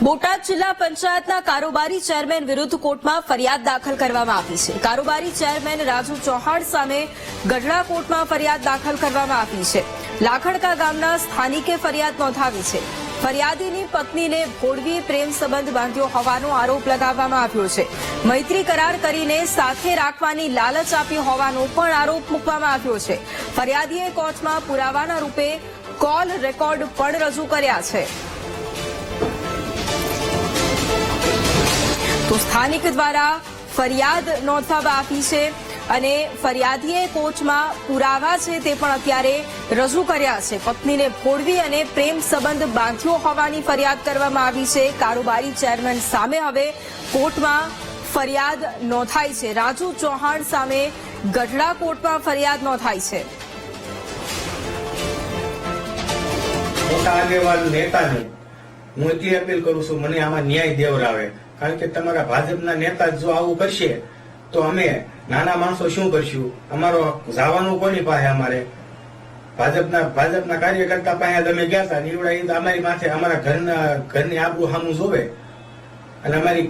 બોટાદ જિલ્લા પંચાયતના કારોબારી ચેરમેન વિરુદ્ધ કોર્ટમાં ફરિયાદ દાખલ કરવામાં આવી છે। કારોબારી ચેરમેન રાજુ ચૌહાણ સામે ગઢડા કોર્ટમાં ફરિયાદ દાખલ કરવામાં આવી છે। લાખણકા ગામના સ્થાનિકે ફરિયાદ નોંધાવી છે। ફરિયાદીની પત્નીને ભોળવી પ્રેમ સંબંધ બાંધ્યો હોવાનો આરોપ લગાવવામાં આવ્યો છે। મૈત્રી કરાર કરીને સાથે રાખવાની લાલચ આપી હોવાનો પણ આરોપ મૂકવામાં આવ્યો છે। ફરિયાદીએ કોર્ટમાં પુરાવાના રૂપે કોલ રેકોર્ડ પણ રજૂ કર્યા છે। તો સ્થાનિક દ્વારા ફરિયાદ નોંધવામાં આવી છે અને ફરિયાદીએ કોર્ટમાં પુરાવા છે તે પણ અત્યારે રજૂ કર્યા છે। પત્નીને ભોળવી અને પ્રેમ સંબંધ બાંધ્યો હોવાની ફરિયાદ કરવામાં આવી છે। કારોબારી ચેરમેન સામે હવે કોર્ટમાં ફરિયાદ નોંધાઈ છે। રાજુ ચૌહાણ સામે ગઢડા કોર્ટમાં ફરિયાદ નોંધાઈ છે। મોટા આગેવાન નેતાને હું એટલી અપીલ કરું છું, મને આમાં ન્યાય દેવરાવે। કારણ કે તમારા ભાજપના નેતા જો આવું કરશે તો અમે નાના માણસો શું કરશું? અમારો જવાનું કોની પાસે? અમારે ભાજપના કાર્યકર્તા પાસે અમે ગયા હતા, નીવડા અમારી માથે અમારા ઘરની આબરૂ સામું જોવે અને અમારી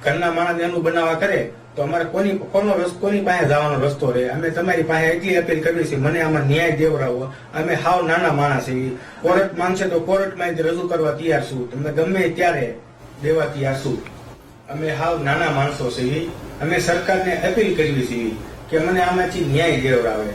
ઘરના માણસ એનું બનાવવા કરે તો અમારે કોની પાસે જવાનો રસ્તો રહે? અમે તમારી પાસે એટલી અપીલ કરવી છે, મને આમાં ન્યાય દેવરાવો। અમે હાવ નાના માણસ છીએ, કોર્ટ માંગશે તો કોર્ટમાં રજૂ કરવા તૈયાર છું, તમે ગમે ત્યારે દેવા તૈયાર છું। અમે હાવ નાના માણસો છીએ, અમે સરકારને અપીલ કરવી છીએ કે મને આમાંથી ન્યાય દેવરાવે।